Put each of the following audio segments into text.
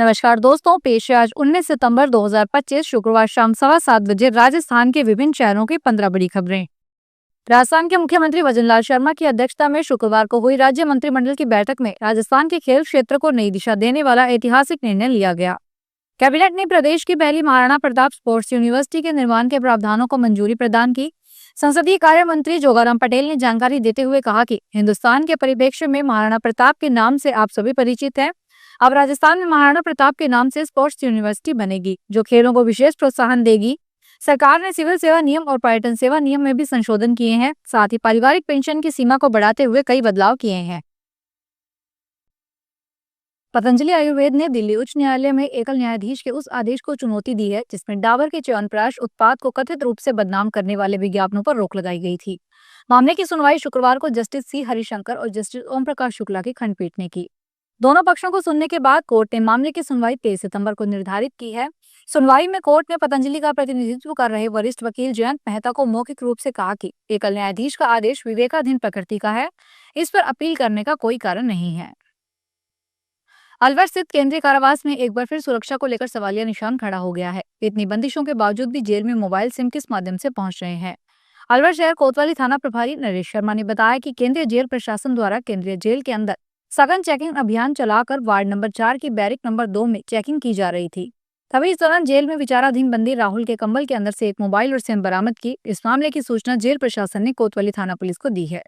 नमस्कार दोस्तों, पेश है आज 19 सितंबर 2025 शुक्रवार शाम 7:15 बजे राजस्थान के विभिन्न शहरों की 15 बड़ी खबरें। राजस्थान के मुख्यमंत्री भजनलाल शर्मा की अध्यक्षता में शुक्रवार को हुई राज्य मंत्रिमंडल की बैठक में राजस्थान के खेल क्षेत्र को नई दिशा देने वाला ऐतिहासिक निर्णय लिया गया। कैबिनेट ने प्रदेश की पहली महाराणा प्रताप स्पोर्ट्स यूनिवर्सिटी के निर्माण के प्रावधानों को मंजूरी प्रदान की। संसदीय कार्य मंत्री जोगाराम पटेल ने जानकारी देते हुए कहा कि हिंदुस्तान के परिप्रेक्ष्य में महाराणा प्रताप के नाम से आप सभी परिचित हैं। अब राजस्थान में महाराणा प्रताप के नाम से स्पोर्ट्स यूनिवर्सिटी बनेगी, जो खेलों को विशेष प्रोत्साहन देगी। सरकार ने सिविल सेवा नियम और पर्यटन सेवा नियम में भी संशोधन किए हैं। साथ ही पारिवारिक पेंशन की सीमा को बढ़ाते हुए कई बदलाव किए हैं। पतंजलि आयुर्वेद ने दिल्ली उच्च न्यायालय में एकल न्यायाधीश के उस आदेश को चुनौती दी है जिसमें डाबर के च्यवनप्राश उत्पाद को कथित रूप से बदनाम करने वाले विज्ञापनों पर रोक लगाई गई थी। मामले की सुनवाई शुक्रवार को जस्टिस सी हरिशंकर और जस्टिस ओम प्रकाश शुक्ला की खंडपीठ ने की। दोनों पक्षों को सुनने के बाद कोर्ट ने मामले की सुनवाई 23 सितंबर को निर्धारित की है। सुनवाई में कोर्ट ने पतंजलि का प्रतिनिधित्व कर रहे वरिष्ठ वकील जयंत मेहता को मौखिक रूप से कहा कि एकल न्यायाधीश का आदेश विवेकाधीन प्रकृति का है, इस पर अपील करने का कोई कारण नहीं है। अलवर स्थित केंद्रीय कारावास में एक बार फिर सुरक्षा को लेकर सवालिया निशान खड़ा हो गया है। इतनी बंदिशों के बावजूद भी जेल में मोबाइल सिम किस माध्यम से पहुंच रहे हैं। अलवर शहर कोतवाली थाना प्रभारी नरेश शर्मा ने बताया कि केंद्रीय जेल प्रशासन द्वारा केंद्रीय जेल के अंदर सघन चेकिंग अभियान चलाकर वार्ड नंबर 4 की बैरिक नंबर 2 में चेकिंग की जा रही थी। तभी इस दौरान जेल में विचाराधीन बंदी राहुल के कंबल के अंदर से एक मोबाइल और सिम बरामद की। इस मामले की सूचना जेल प्रशासन ने कोतवाली थाना पुलिस को दी है।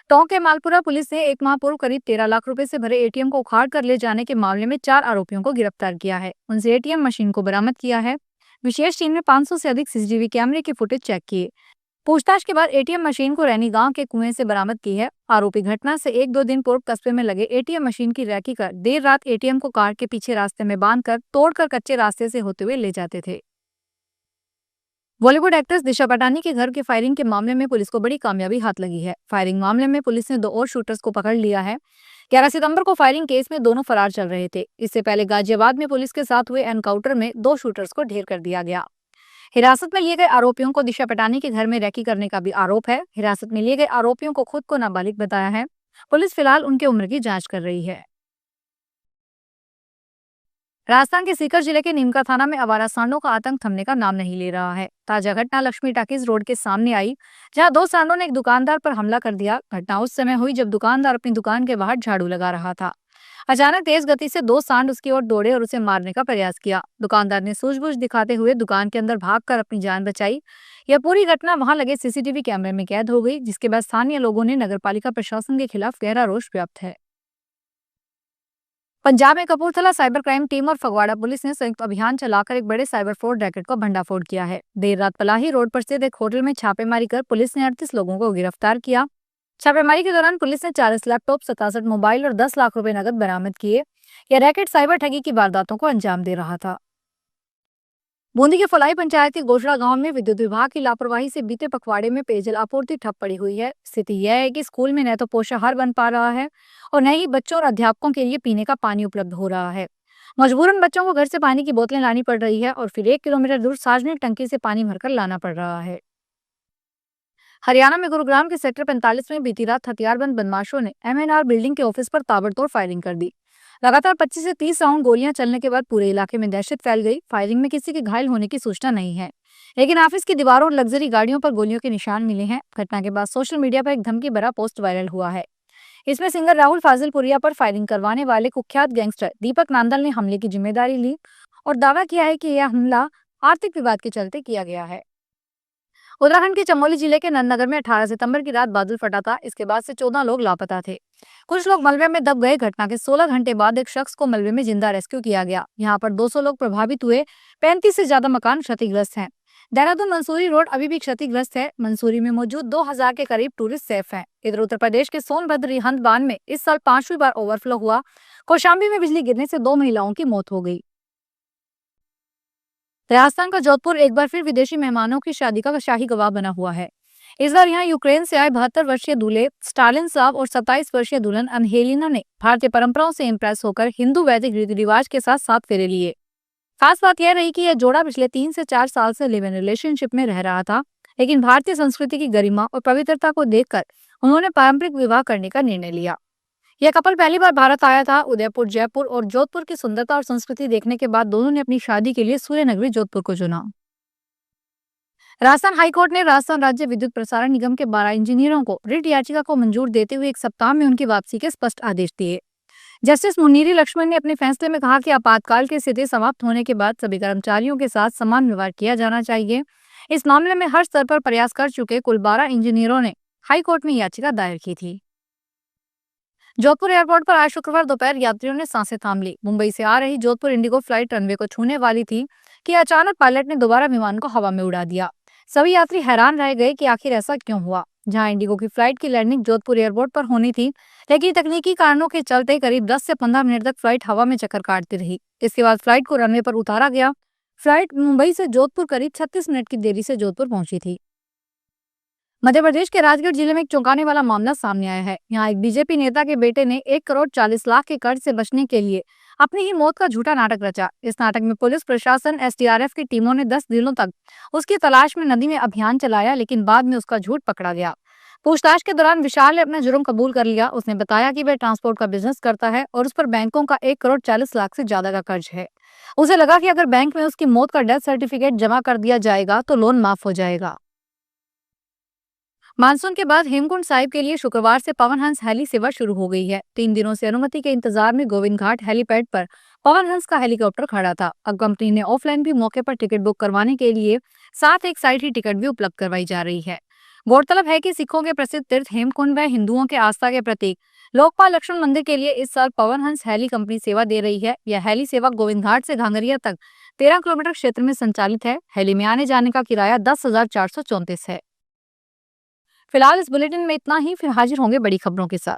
टोंक के मालपुरा पुलिस ने एक माह पूर्व करीब 13 लाख रुपए से भरे एटीएम को उखाड़ कर ले जाने के मामले में 4 आरोपियों को गिरफ्तार किया है। उनसे एटीएम मशीन को बरामद किया है। विशेष टीम ने 500 से अधिक सीसीटीवी कैमरे के फुटेज चेक किए। पूछताछ के बाद एटीएम मशीन को रैनी गांव के कुएं से बरामद की है। आरोपी घटना से 1-2 दिन पूर्व कस्बे में लगे एटीएम मशीन की रैकी कर देर रात एटीएम को कार के पीछे रास्ते में बांधकर तोड़कर कच्चे रास्ते से होते हुए ले जाते थे। बॉलीवुड एक्ट्रेस दिशा पटानी के घर के फायरिंग के मामले में पुलिस को बड़ी कामयाबी हाथ लगी है। फायरिंग मामले में पुलिस ने 2 और शूटर्स को पकड़ लिया है। 11 सितंबर को फायरिंग केस में दोनों फरार चल रहे थे। इससे पहले गाजियाबाद में पुलिस के साथ हुए एनकाउंटर में 2 शूटर्स को ढेर कर दिया गया। हिरासत में लिए गए आरोपियों को दिशा पटानी के घर में रैकी करने का भी आरोप है। हिरासत में लिए गए आरोपियों को खुद को नाबालिग बताया है। पुलिस फिलहाल उनकी उम्र की जांच कर रही है। राजस्थान के सीकर जिले के नीमका थाना में आवारा सांडों का आतंक थमने का नाम नहीं ले रहा है। ताजा घटना लक्ष्मी टाकीज रोड के सामने आई, जहां 2 सांडों ने एक दुकानदार पर हमला कर दिया। घटना उस समय हुई जब दुकानदार अपनी दुकान के बाहर झाड़ू लगा रहा था। अचानक तेज गति से 2 सांड उसकी ओर दौड़े और उसे मारने का प्रयास किया। दुकानदार ने सूझबूझ दिखाते हुए दुकान के अंदर भागकर अपनी जान बचाई। यह पूरी घटना वहां लगे सीसीटीवी कैमरे में कैद हो गई, जिसके बाद स्थानीय लोगों ने नगरपालिका प्रशासन के खिलाफ गहरा रोष व्यक्त है। पंजाब में कपूरथला साइबर क्राइम टीम और फगवाड़ा पुलिस ने संयुक्त अभियान चलाकर एक बड़े साइबर फ्रॉड रैकेट को भंडाफोड़ किया है। देर रात पलाही रोड पर स्थित एक होटल में छापेमारी कर पुलिस ने 38 लोगों को गिरफ्तार किया। छापेमारी के दौरान पुलिस ने 40 लैपटॉप, 67 मोबाइल और 10 लाख रुपए नकद बरामद किए। यह रैकेट साइबर ठगी की वारदातों को अंजाम दे रहा था। बूंदी के फलाई पंचायत के गोशड़ा गांव में विद्युत विभाग की लापरवाही से बीते पखवाड़े में पेयजल आपूर्ति ठप पड़ी हुई है। स्थिति यह है कि स्कूल में न तो पोषाहार बन पा रहा है और न ही बच्चों और अध्यापकों के लिए पीने का पानी उपलब्ध हो रहा है। मजबूरन बच्चों को घर से पानी की बोतलें लानी पड़ रही है और फिर 1 किलोमीटर दूर सार्वजनिक टंकी से पानी भरकर लाना पड़ रहा है। हरियाणा में गुरुग्राम के सेक्टर 45 में बीती रात हथियारबंद बदमाशों ने एमएनआर बिल्डिंग के ऑफिस पर ताबड़तोड़ फायरिंग कर दी। लगातार 25 से 30 राउंड गोलियां चलने के बाद पूरे इलाके में दहशत फैल गई। फायरिंग में किसी के घायल होने की सूचना नहीं है, लेकिन ऑफिस की दीवारों और लग्जरी गाड़ियों पर गोलियों के निशान मिले हैं। घटना के बाद सोशल मीडिया पर एक धमकी भरा पोस्ट वायरल हुआ है। इसमें सिंगर राहुल फाजिलपुरिया पर फायरिंग करवाने वाले कुख्यात गैंगस्टर दीपक नांदल ने हमले की जिम्मेदारी ली और दावा किया है कि यह हमला आर्थिक विवाद के चलते किया गया है। उत्तराखंड के चमोली जिले के नंदनगर में 18 सितंबर की रात बादल फटा था। इसके बाद से 14 लोग लापता थे। कुछ लोग मलबे में दब गए। घटना के 16 घंटे बाद एक शख्स को मलबे में जिंदा रेस्क्यू किया गया। यहाँ पर 200 लोग प्रभावित हुए। 35 से ज्यादा मकान क्षतिग्रस्त हैं। देहरादून मंसूरी रोड अभी भी क्षतिग्रस्त है। मंसूरी में मौजूद 2000 के करीब टूरिस्ट सेफ हैं। इधर उत्तर प्रदेश के सोनभद्र रिहंद बांध में इस साल 5वीं बार ओवरफ्लो हुआ। कौशाम्बी में बिजली गिरने से 2 महिलाओं की मौत हो गई। राजस्थान का जोधपुर एक बार फिर विदेशी मेहमानों की शादी का शाही गवाह बना हुआ है। इस बार यहाँ यूक्रेन से आए 72 वर्षीय दूल्हे स्टालिन साहब और 27 वर्षीय दुल्हन अनहेलिना ने भारतीय परंपराओं से इंप्रेस होकर हिंदू वैदिक रीति रिवाज के साथ 7 फेरे लिए। खास बात यह रही कि यह जोड़ा पिछले 3 से 4 साल से लिव इन रिलेशनशिप में रह रहा था, लेकिन भारतीय संस्कृति की गरिमा और पवित्रता को देखकर उन्होंने पारंपरिक विवाह करने का निर्णय लिया। यह कपल पहली बार भारत आया था। उदयपुर, जयपुर और जोधपुर की सुंदरता और संस्कृति देखने के बाद दोनों ने अपनी शादी के लिए सूर्य नगरी जोधपुर को चुना। राजस्थान हाईकोर्ट ने राजस्थान राज्य विद्युत प्रसारण निगम के 12 इंजीनियरों को रिट याचिका को मंजूर देते हुए 1 सप्ताह में उनकी वापसी के स्पष्ट आदेश दिए। जस्टिस मुन्नीरी लक्ष्मण ने अपने फैसले में कहा कि आपातकाल की स्थिति समाप्त होने के बाद सभी कर्मचारियों के साथ समान व्यवहार किया जाना चाहिए। इस मामले में हर स्तर पर प्रयास कर चुके कुल 12 इंजीनियरों ने हाईकोर्ट में याचिका दायर की थी। जोधपुर एयरपोर्ट पर आज शुक्रवार दोपहर यात्रियों ने सांसें थाम ली। मुंबई से आ रही जोधपुर इंडिगो फ्लाइट रनवे को छूने वाली थी कि अचानक पायलट ने दोबारा विमान को हवा में उड़ा दिया। सभी यात्री हैरान रह गए कि आखिर ऐसा क्यों हुआ। जहां इंडिगो की फ्लाइट की लैंडिंग जोधपुर एयरपोर्ट पर होनी थी, लेकिन तकनीकी कारणों के चलते करीब 10 से 15 मिनट तक फ्लाइट हवा में चक्कर काटती रही। इसके बाद फ्लाइट को रनवे पर उतारा गया। फ्लाइट मुंबई से जोधपुर करीब 36 मिनट की देरी से जोधपुर पहुंची थी। मध्य प्रदेश के राजगढ़ जिले में एक चौंकाने वाला मामला सामने आया है। यहाँ एक बीजेपी नेता के बेटे ने 1 करोड़ 40 लाख के कर्ज से बचने के लिए अपनी ही मौत का झूठा नाटक रचा। इस नाटक में पुलिस प्रशासन, एसडीआरएफ की टीमों ने 10 दिनों तक उसकी तलाश में नदी में अभियान चलाया, लेकिन बाद में उसका झूठ पकड़ा गया। पूछताछ के दौरान विशाल ने अपना जुर्म कबूल कर लिया। उसने बताया कि वह ट्रांसपोर्ट का बिजनेस करता है और उस पर बैंकों का 1 करोड़ 40 लाख से ज्यादा का कर्ज है। उसे लगा कि अगर बैंक में उसकी मौत का डेथ सर्टिफिकेट जमा कर दिया जाएगा तो लोन माफ हो जाएगा। मानसून के बाद हेमकुंड साहिब के लिए शुक्रवार से पवन हंस हेली सेवा शुरू हो गई है। 3 दिनों से अनुमति के इंतजार में गोविंद घाट हेलीपैड पर पवन हंस का हेलीकॉप्टर खड़ा था। अब कंपनी ने ऑफलाइन भी मौके पर टिकट बुक करवाने के लिए साथ एक साइड ही टिकट भी उपलब्ध करवाई जा रही है। गौरतलब है कि सिखों के प्रसिद्ध तीर्थ हेमकुंड व हिंदुओं के आस्था के प्रतीक लोकपाल लक्ष्मण मंदिर के लिए इस साल पवन हंस हेली कंपनी सेवा दे रही है। यह हेली सेवा गोविंद घाट से घांगरिया तक 13 किलोमीटर क्षेत्र में संचालित है। हेली में आने जाने का किराया 10,434 है। फिलहाल इस बुलेटिन में इतना ही। फिर हाजिर होंगे बड़ी खबरों के साथ।